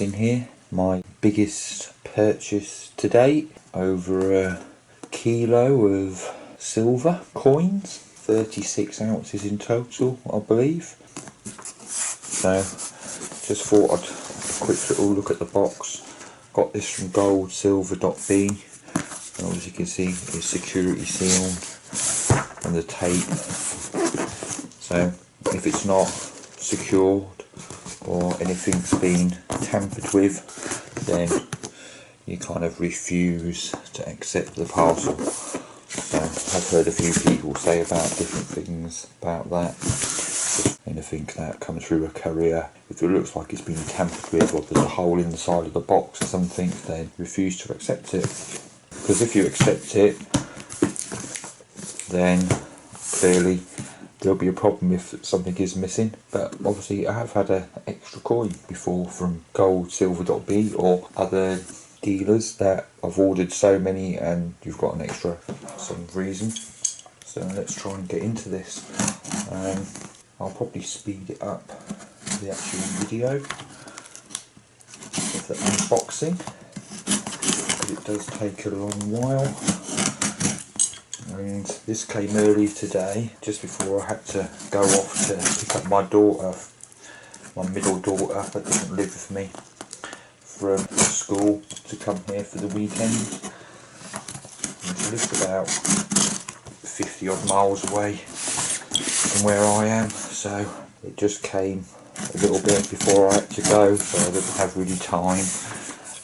unboxing here. My biggest purchase to date, over a kilo of silver coins, 36 ounces in total I believe. So just thought I'd have a quick little look at the box. Got this from goldsilver.b, and obviously you can see it's security sealed and the tape. So if it's not secured or anything's been tampered with, then you kind of refuse to accept the parcel. So I've heard a few people say about different things about that. Anything that comes through a courier, if it looks like it's been tampered with or there's a hole in the side of the box or something, then refuse to accept it. Because if you accept it, then clearly there'll be a problem if something is missing. But obviously I have had an extra coin before from goldsilver.b or other dealers that I've ordered so many and you've got an extra for some reason. So let's try and get into this. I'll probably speed it up, the actual video of the unboxing, because it does take a long while. And this came early today, just before I had to go off to pick up my daughter, my middle daughter that doesn't live with me, from school to come here for the weekend. And she lives about 50 odd miles away from where I am, so it just came a little bit before I had to go, so I didn't have really time.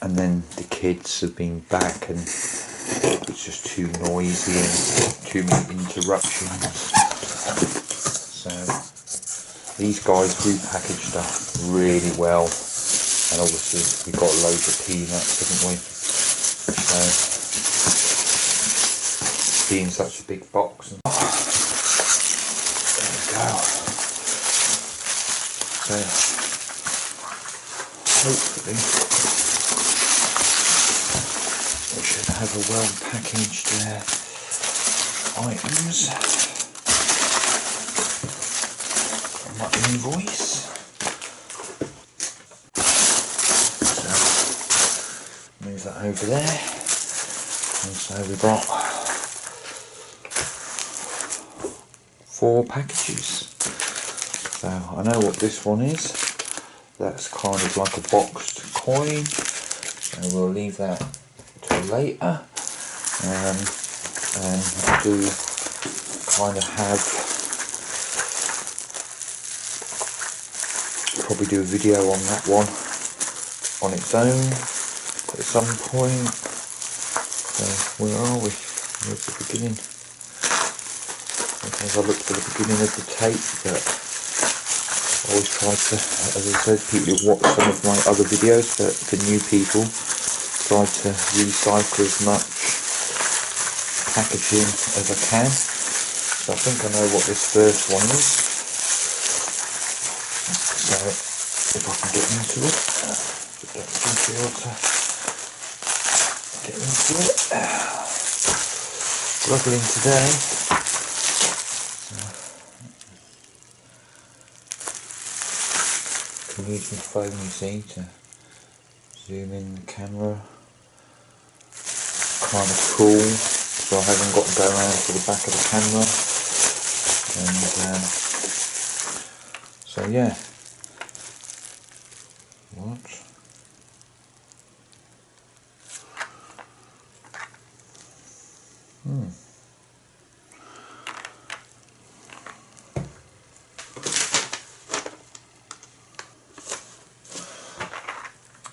And then the kids have been back and it's just too noisy and too many interruptions. So these guys repackage stuff really well, and obviously we've got loads of peanuts, haven't we? So being such a big box, and there we go. So hopefully we should have a well packaged items from my invoice. So move that over there, and so we've got 4 packages. So I know what this one is. That's kind of like a boxed coin, and we'll leave that till later. And I do kind of have, probably do a video on that one on its own at some point. So where are we? Where's the beginning? Sometimes I look for the beginning of the tape, but I always try to, as I said, people who watch some of my other videos, but for new people, try to recycle as much packaging as I can. So I think I know what this first one is. So if I can get into it, I don't seem to be able to get into it. Struggling today. I can use my phone, you see, to zoom in the camera. Kind of cool, so I haven't got to go around to the back of the camera. And so yeah. What?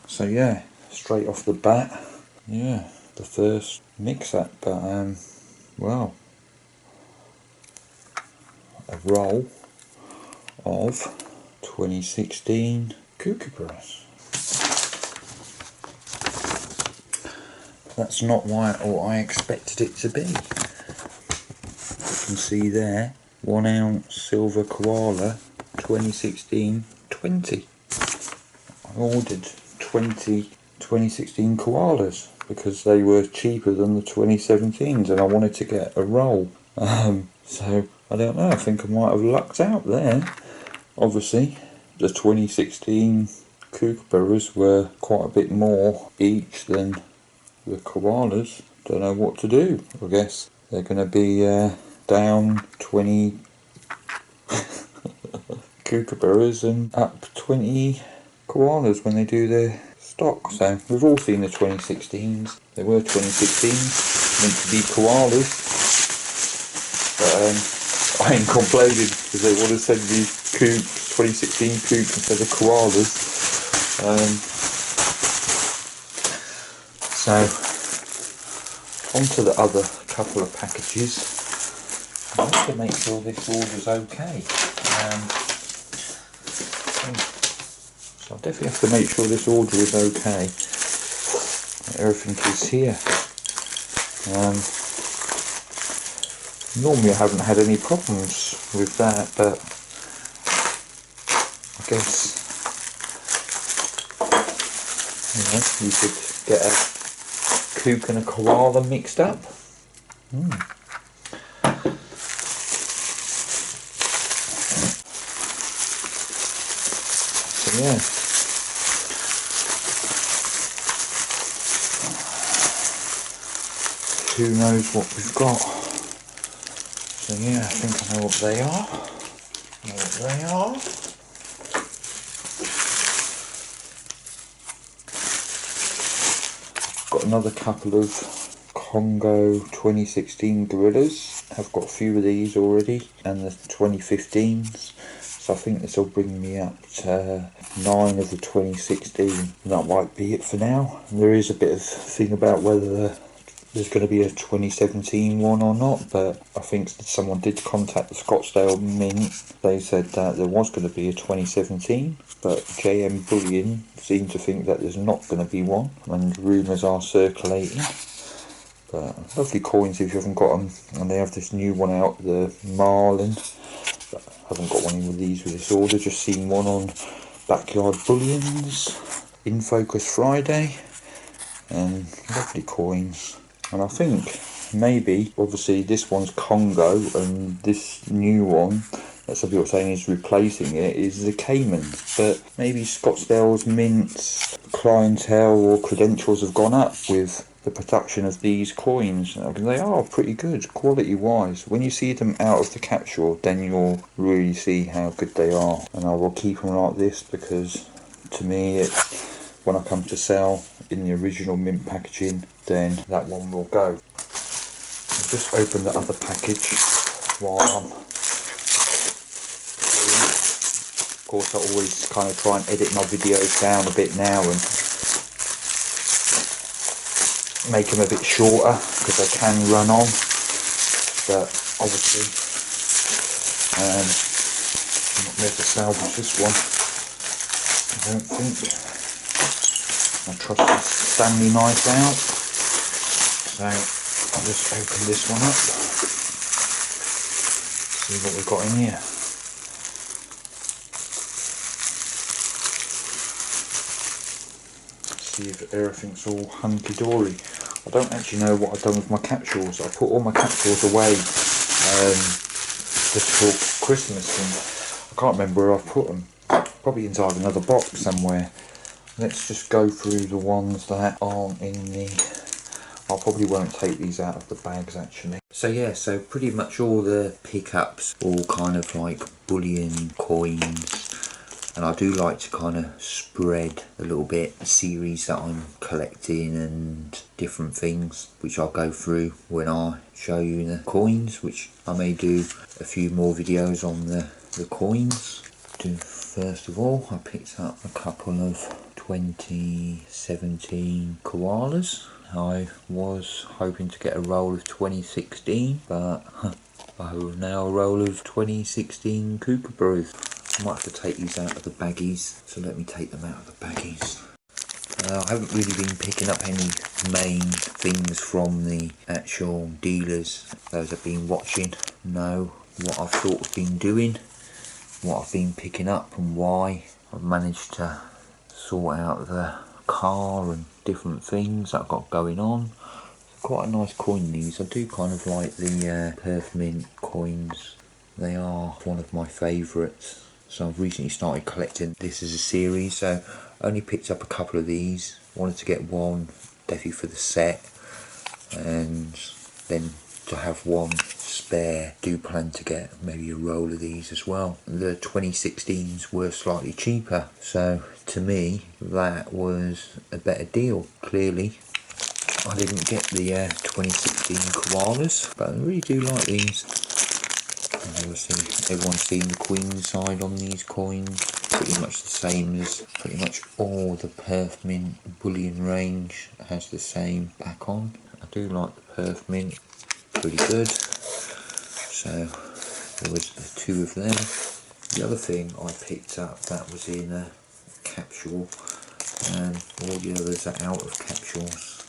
So yeah, straight off the bat, yeah, the first mix-up, but well, a roll of 2016 Kookaburras. That's not what I expected it to be. You can see there, 1 ounce silver koala, 2016 20. I ordered 20 2016 koalas because they were cheaper than the 2017s, and I wanted to get a roll. So I don't know, I think I might have lucked out there. Obviously the 2016 kookaburras were quite a bit more each than the koalas. Don't know what to do. I guess they're going to be down 20 kookaburras and up 20 koalas when they do their stock. So we've all seen the 2016s. They were 2016s, meant to be koalas, but I ain't complaining because they want to send me kooks, 2016 kooks instead of koalas. So on to the other couple of packages. I have to make sure this order's okay. So I definitely have to make sure this order is okay. Everything is here. Normally I haven't had any problems with that, but I guess you could get a kook and a koala mixed up. So yeah. Who knows what we've got? So yeah, I think I know what they are. Got another couple of Congo 2016 gorillas. I've got a few of these already, and the 2015s. So I think this will bring me up to 9 of the 2016. That might be it for now. There is a bit of thing about whether there's going to be a 2017 one or not, but I think someone did contact the Scottsdale Mint. They said that there was going to be a 2017, but JM Bullion seem to think that there's not going to be one, and rumours are circulating. But lovely coins if you haven't got them, and they have this new one out, the Marlin. But I haven't got one in with these with this order, just seen one on Backyard Bullions, In Focus Friday, and lovely coins. And I think maybe, obviously this one's Congo, and this new one that some people are saying is replacing it is the Caymans. But maybe Scottsdale's Mint's clientele or credentials have gone up with the production of these coins. They are pretty good quality wise. When you see them out of the capsule, then you'll really see how good they are. And I will keep them like this because to me it's, when I come to sell in the original mint packaging, then that one will go. I'll just open the other package while I'm doing it. Of course I always kind of try and edit my videos down a bit now and make them a bit shorter because they can run on, but obviously I'm not there to salvage this one, I don't think. I trust this Stanley knife out, so I'll just open this one up, see what we've got in here. See if everything's all hunky-dory. I don't actually know what I've done with my capsules. I put all my capsules away just for Christmas, and I can't remember where I've put them. Probably inside another box somewhere. Let's just go through the ones that aren't in the... I probably won't take these out of the bags actually. So yeah, so pretty much all the pickups, all kind of like bullion coins. And I do like to kind of spread a little bit the series that I'm collecting and different things, which I'll go through when I show you the coins, which I may do a few more videos on the coins. First of all, I picked up a couple of 2017 koalas. I was hoping to get a roll of 2016, but I have now a roll of 2016 kookaburras. I might have to take these out of the baggies, so let me take them out of the baggies. I haven't really been picking up any main things from the actual dealers. Those I've been watching know what I've sort of been doing, what I've been picking up and why. I've managed to sort out the car and different things that I've got going on. Quite a nice coin these. I do kind of like the Perth Mint coins. They are one of my favourites. So I've recently started collecting this as a series, so I only picked up a couple of these. Wanted to get one definitely for the set, and then to have one spare. Do plan to get maybe a roll of these as well. The 2016s were slightly cheaper, so to me that was a better deal. Clearly I didn't get the 2016 koalas, but I really do like these. And obviously everyone's seen the queen side on these coins. Pretty much the same as pretty much all the Perth Mint bullion range has the same back on. I do like the Perth Mint, pretty good. So there was 2 of them. The other thing I picked up that was in a capsule, and all the others are out of capsules.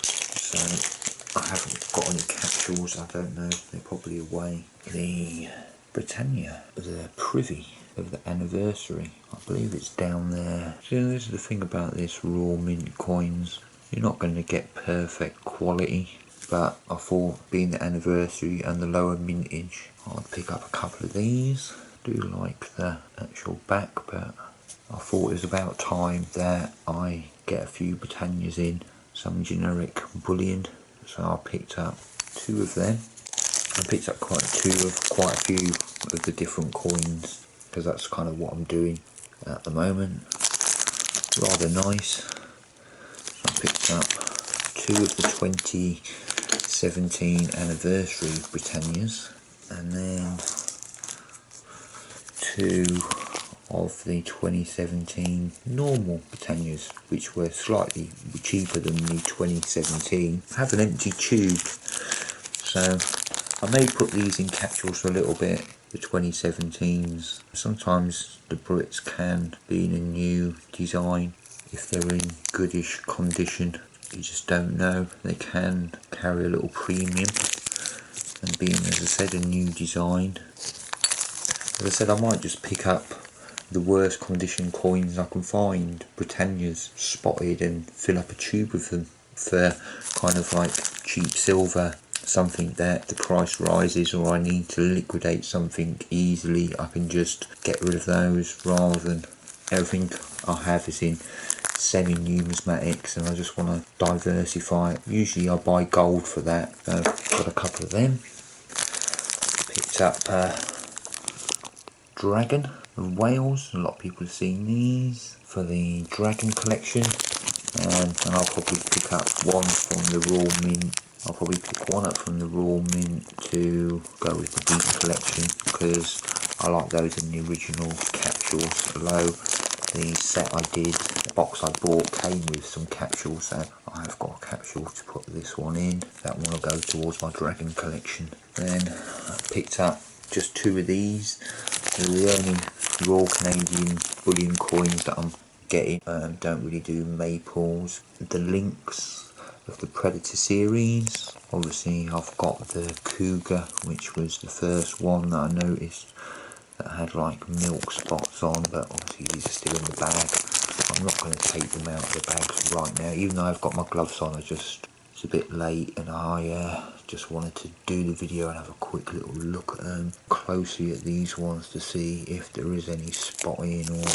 So I haven't got any capsules, I don't know, they're probably away. The Britannia, the privy of the anniversary, I believe it's down there. So this is the thing about this raw mint coins, you're not going to get perfect quality, but I thought being the anniversary and the lower mintage, I'd pick up a couple of these. I do like the actual back, but I thought it was about time that I get a few Britannias in, some generic bullion, so I picked up 2 of them. I picked up quite a few of the different coins, because that's kind of what I'm doing at the moment. Rather nice. I picked up 2 of the 2017 anniversary Britannias, and then 2 of the 2017 normal Britannias, which were slightly cheaper than the 2017. I have an empty tube, so I may put these in capsules for a little bit, the 2017s. Sometimes the Brits can be in a new design. If they're in goodish condition, you just don't know. They can carry a little premium, and being, as I said, a new design. As I said, I might just pick up the worst condition coins I can find, Britannias spotted, and fill up a tube with them for kind of like cheap silver. Something that the price rises or I need to liquidate something easily, I can just get rid of those, rather than everything I have is in semi-numismatics and I just want to diversify it. Usually I buy gold for that, so got a couple of them. Picked up Dragon of Wales, a lot of people have seen these for the Dragon collection, and I'll probably pick up one from the Raw Mint. I'll probably pick one up from the Raw Mint to go with the Beat collection, because I like those in the original capsules. Although the set I did, the box I bought came with some capsules, so I have got a capsule to put this one in. That one will go towards my Dragon collection. Then I picked up just 2 of these. They're the only raw Canadian bullion coins that I'm getting. Don't really do maples. The links of the Predator series. Obviously I've got the Cougar, which was the first one that I noticed that had like milk spots on, but obviously these are still in the bag. I'm not going to take them out of the bags right now, even though I've got my gloves on. It's a bit late, and I just wanted to do the video and have a quick little look closely at these ones to see if there is any spotting or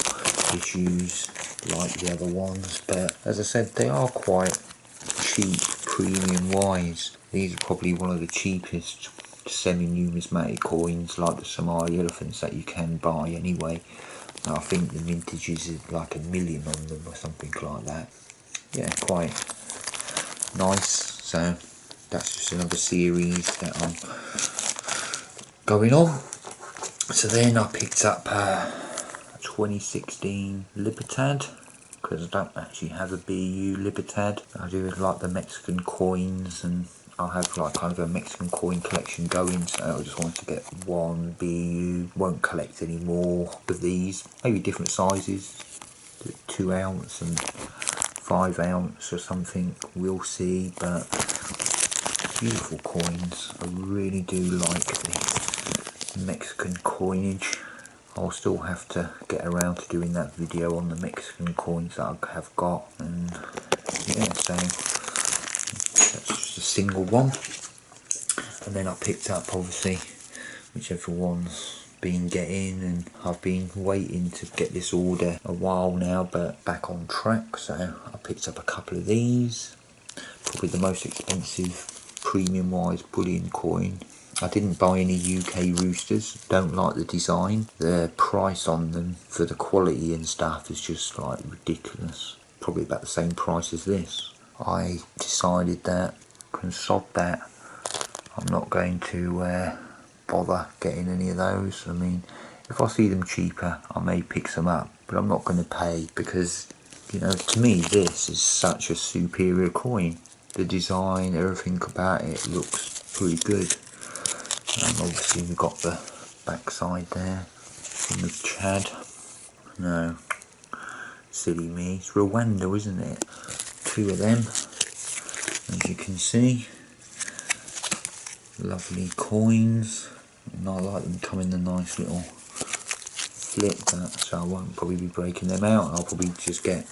issues like the other ones. But as I said, they are quite cheap premium wise. These are probably one of the cheapest semi-numismatic coins, like the Somali elephants, that you can buy anyway. I think the mintages is like $1 million on them or something like that. Yeah, quite nice. So that's just another series that I'm going on. So then I picked up 2016 Libertad, because I don't actually have a BU Libertad. I do like the Mexican coins, and I have like kind of a Mexican coin collection going, so I just wanted to get one BU. Won't collect any more of these, maybe different sizes, 2 ounce and 5 ounce or something, we'll see. But beautiful coins. I really do like the Mexican coinage. I'll still have to get around to doing that video on the Mexican coins that I have got, and yeah, so that's just a single one. And then I picked up, obviously, whichever one's been getting, and I've been waiting to get this order a while now, but back on track. So I picked up a couple of these, probably the most expensive premium wise bullion coin. I didn't buy any UK roosters, don't like the design. The price on them for the quality and stuff is just like ridiculous, probably about the same price as this. I decided that I can sod that, I'm not going to bother getting any of those. I mean, if I see them cheaper I may pick some up, but I'm not going to pay, because you know, to me this is such a superior coin. The design, everything about it looks pretty good. Obviously we've got the backside there from the Chad. No, silly me, it's Rwanda, isn't it? Two of them, as you can see. Lovely coins, and I like them come in a nice little flip, so I won't probably be breaking them out. I'll probably just get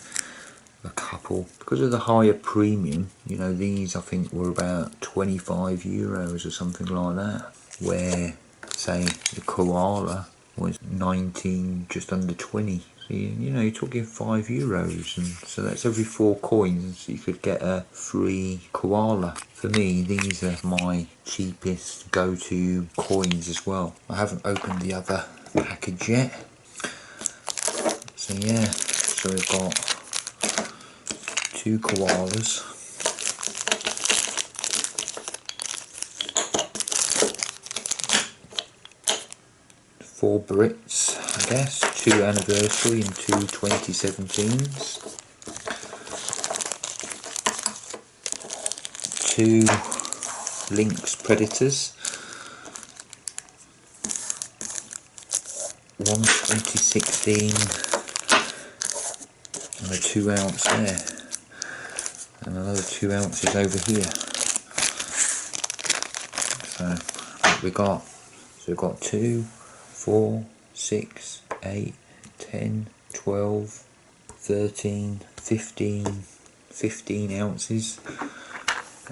a couple because of the higher premium. You know, these I think were about 25 euros or something like that, where say the koala was 19, just under 20. So you know, you're talking 5 euros, and so that's every 4 coins you could get a free koala. For me, these are my cheapest go-to coins as well. I haven't opened the other package yet, so yeah, so we've got 2 koalas, 4 Brits, I guess, 2 anniversary and 2 2017s, 2 Lynx Predators, 1 2016 and a 2 ounce there, and another 2 ounces over here. So what we got? So we've got 2, 4, 6, 8, 10, 12, 13, 15 ounces,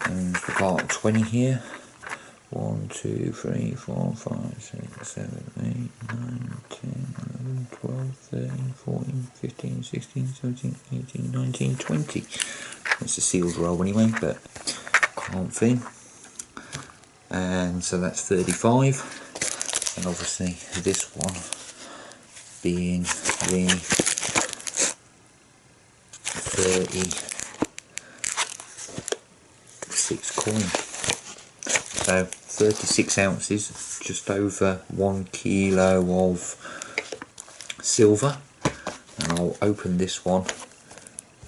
and we've got 20 here. 1, 2, 3, 4, 5, 6, 7, 8, 9, 10, 11, 12, 13, 14, 15, 16, 17, 18, 19, 20. It's a sealed roll anyway, but can't think. And so that's 35, and obviously this one being the 36 coin. So 36 ounces, just over 1 kilo of silver, and I'll open this one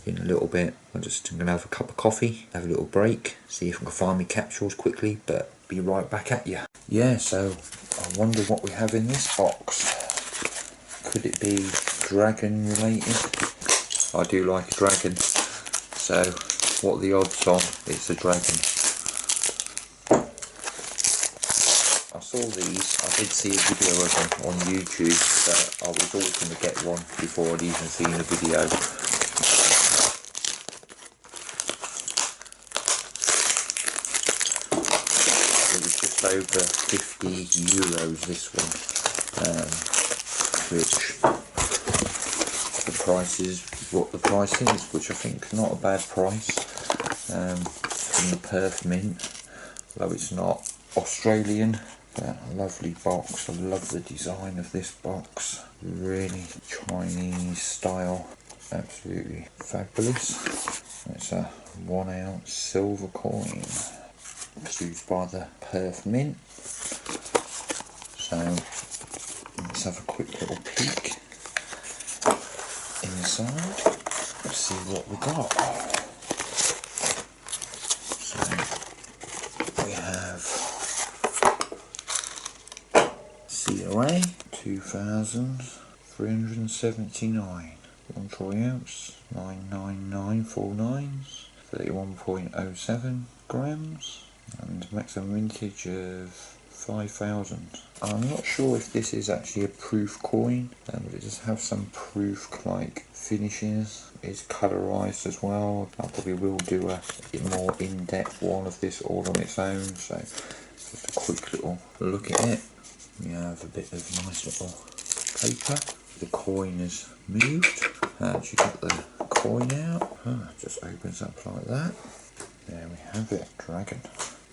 in a little bit. I'm going to have a cup of coffee, have a little break, see if I can find my capsules quickly, but be right back at you. Yeah, so I wonder what we have in this box. Could it be dragon related? I do like a dragon, so what are the odds on it's a dragon? I saw these, I did see a video of them on YouTube, but I was always going to get one before I'd even seen a video. It was just over 50 euros this one, which the price is what the price is, which I think is not a bad price from the Perth Mint, though it's not Australian. But a lovely box. I love the design of this box, really Chinese style, absolutely fabulous. It's a 1 ounce silver coin produced by the Perth Mint. So let's have a quick little peek inside. Let's see what we got. So we have COA 2,379, 1 troy ounce, 99949s, 31.07 grams, and maximum mintage of 5,000. I'm not sure if this is actually a proof coin, but it does have some proof like finishes. It's colourised as well. I probably will do a more in-depth one of this all on its own, so just a quick little look at it. You have a bit of nice little paper. The coin is moved. As you get the coin out, it just opens up like that. There we have it, dragon.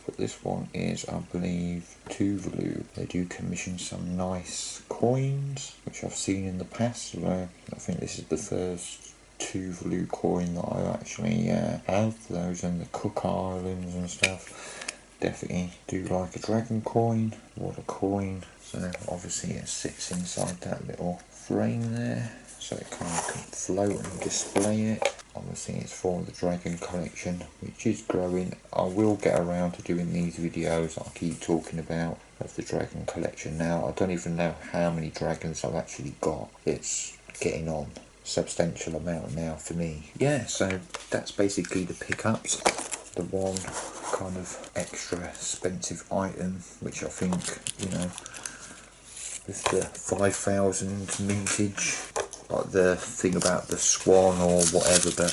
But this one is, I believe, Tuvalu. They do commission some nice coins, which I've seen in the past. I think this is the first Tuvalu coin that I actually have. Those in the Cook Islands and stuff. Definitely do like a dragon coin. What a coin. So obviously it sits inside that little frame there, so it kind of can float and display it. Obviously it's for the dragon collection, which is growing. I will get around to doing these videos I keep talking about of the dragon collection now. I don't even know how many dragons I've actually got. It's getting on substantial amount now for me. Yeah, so that's basically the pickups. The one kind of extra expensive item, which I think, you know, with the 5,000 mintage, like the thing about the swan or whatever, but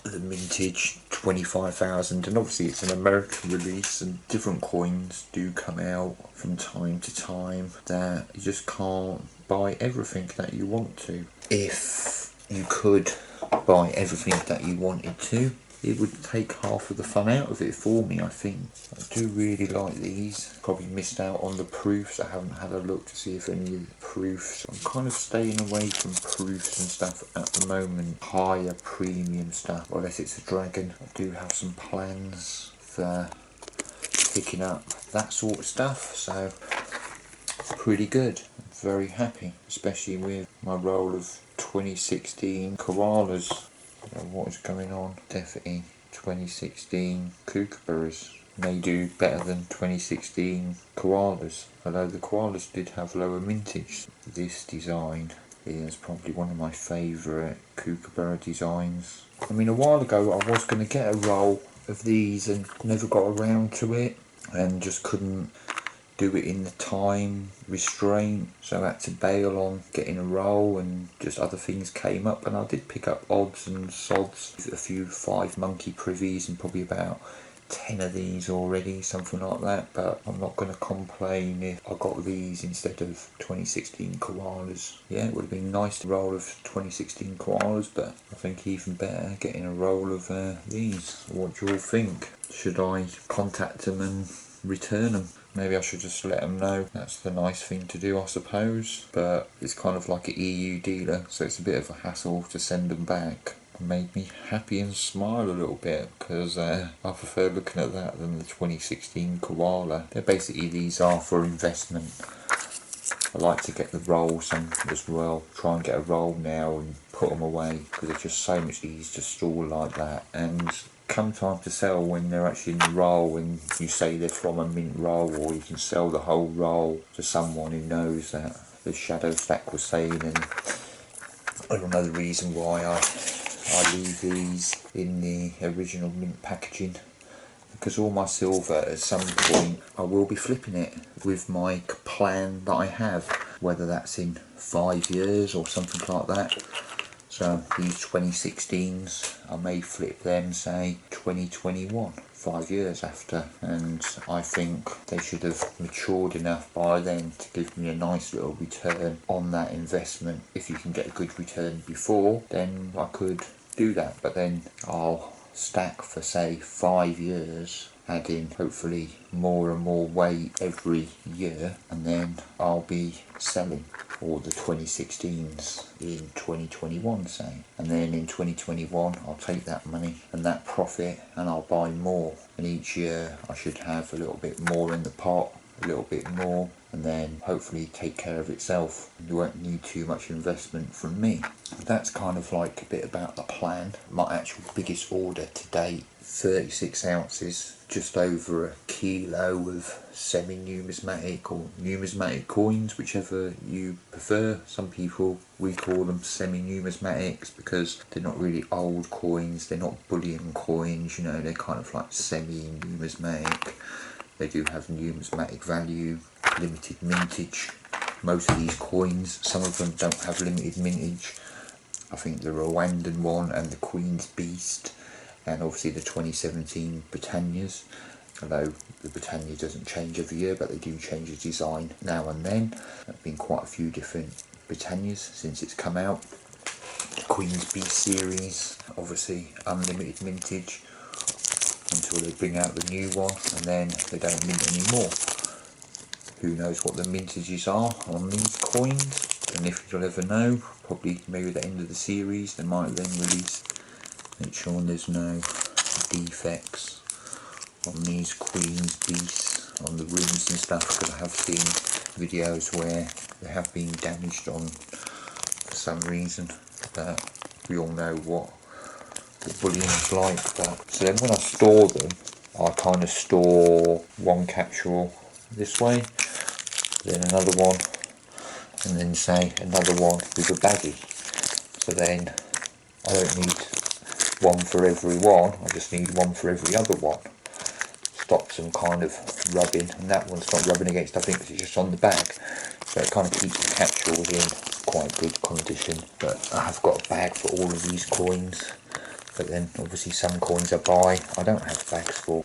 the mintage 25,000, and obviously it's an American release and different coins do come out from time to time that you just can't buy everything that you want to. If you could buy everything that you wanted to, it would take half of the fun out of it for me, I think. I do really like these. Probably missed out on the proofs. I haven't had a look to see if any of the proofs. I'm kind of staying away from proofs and stuff at the moment. Higher premium stuff, unless it's a dragon. I do have some plans for picking up that sort of stuff, so pretty good. I'm very happy, especially with my roll of 2016 koalas. What is going on? Definitely 2016 kookaburras may do better than 2016 koalas, although the koalas did have lower mintage. This design is probably one of my favourite kookaburra designs. I mean, a while ago I was going to get a roll of these and never got around to it, and just couldn't do it in the time restraint, so I had to bail on getting a roll, and just other things came up, and I did pick up odds and sods, a few 5 monkey privies and probably about 10 of these already, something like that. But I'm not going to complain if I got these instead of 2016 koalas. Yeah, it would have been nice to roll of 2016 koalas, but I think even better getting a roll of these. What do you all think? Should I contact them and return them? Maybe I should just let them know. That's the nice thing to do, I suppose. But it's kind of like an EU dealer, so it's a bit of a hassle to send them back. It made me happy and smile a little bit, because I prefer looking at that than the 2016 koala. Basically, these are for investment. I like to get the rolls as well. Try and get a roll now and put them away, because it's just so much easier to store like that. And come time to sell, when they're actually in the roll and you say they're from a mint roll, or you can sell the whole roll to someone who knows that the shadow stack was saying. And I don't know the reason why I leave these in the original mint packaging, because all my silver at some point I will be flipping it with my plan that I have, whether that's in 5 years or something like that. So these 2016s, I may flip them, say 2021, 5 years after, and I think they should have matured enough by then to give me a nice little return on that investment. If you can get a good return before, then I could do that, but then I'll stack for say 5 years, adding hopefully more and more weight every year, and then I'll be selling all the 2016s in 2021, say, and then in 2021 I'll take that money and that profit and I'll buy more, and each year I should have a little bit more in the pot, a little bit more, and then hopefully take care of itself. You won't need too much investment from me. That's kind of like a bit about the plan. My actual biggest order to date, 36 ounces, just over a kilo of semi-numismatic or numismatic coins, whichever you prefer. Some people, we call them semi-numismatics because they're not really old coins, they're not bullion coins, you know, they're kind of like semi-numismatic. They do have numismatic value, limited mintage. Most of these coins, some of them don't have limited mintage. I think the Rwandan one and the Queen's Beast, and obviously the 2017 Britannias, although the Britannia doesn't change every year, but they do change the design now and then. There have been quite a few different Britannias since it's come out. Queen's B series, obviously unlimited mintage until they bring out the new one, and then they don't mint anymore. Who knows what the mintages are on these coins, and if you'll ever know, probably maybe at the end of the series they might then release, make sure there's no defects on these Queen's Beasts, on the rims and stuff, because I have seen videos where they have been damaged on for some reason, but we all know what the bulliong's like. But so then when I store them, I kind of store one capsule this way, then another one, and then say another one with a baggie. So then I don't need one for every one, I just need one for every other one. Stops them kind of rubbing, and that one's not rubbing against nothing because it's just on the bag. So it kind of keeps the capsules in quite good condition. But I have got a bag for all of these coins. But then obviously some coins I buy, I don't have bags for.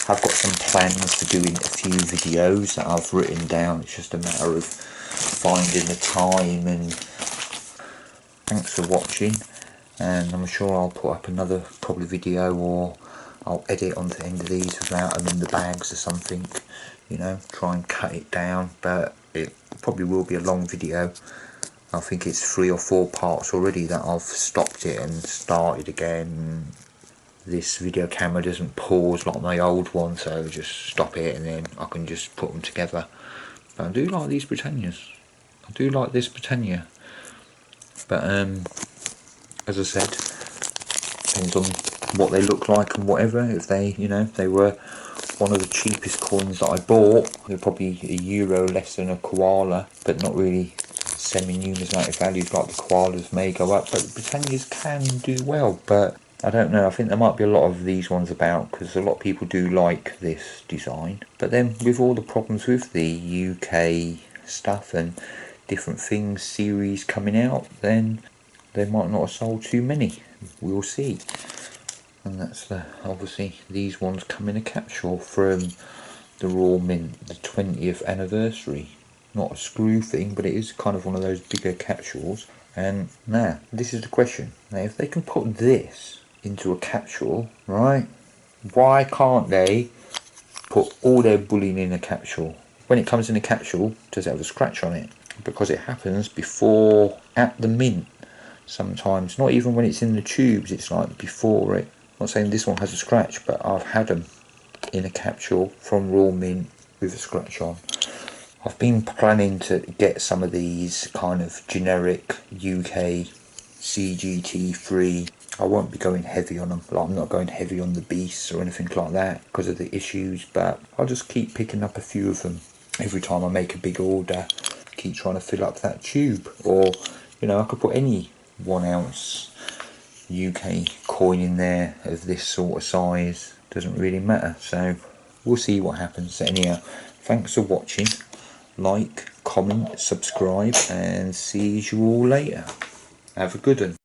I've got some plans for doing a few videos that I've written down. It's just a matter of finding the time, and thanks for watching, and I'm sure I'll put up another probably video, or I'll edit onto the end of these without them in the bags or something, you know, try and cut it down, but it probably will be a long video. I think it's 3 or 4 parts already that I've stopped it and started again. This video camera doesn't pause like my old one, so just stop it and then I can just put them together. But I do like these Britannias. I do like this Britannia. But as I said, depends on what they look like and whatever. If they, you know, if they were one of the cheapest coins that I bought, they're probably €1 less than a koala, but not really semi-numismatic values like the koalas may go up. But the Britannias can do well, but I don't know, I think there might be a lot of these ones about, because a lot of people do like this design. But then with all the problems with the UK stuff and different things, series coming out, then they might not have sold too many. We'll see. And that's obviously these ones come in a capsule from the Royal Mint, the 20th anniversary. Not a screw thing, but it is kind of one of those bigger capsules. And now, this is the question. Now, if they can put this into a capsule, right, why can't they put all their bullion in a capsule? When it comes in a capsule, does it have a scratch on it? Because it happens before, at the mint sometimes, not even when it's in the tubes, it's like before it. I'm not saying this one has a scratch, but I've had them in a capsule from Royal Mint with a scratch on. I've been planning to get some of these kind of generic UK CGT-free. I won't be going heavy on them. Like, I'm not going heavy on the beasts or anything like that because of the issues, but I'll just keep picking up a few of them every time I make a big order. Keep trying to fill up that tube, or you know, I could put any 1 ounce UK coin in there of this sort of size. Doesn't really matter. So we'll see what happens. So anyhow, thanks for watching. Like, comment, subscribe, and see you all later. Have a good one.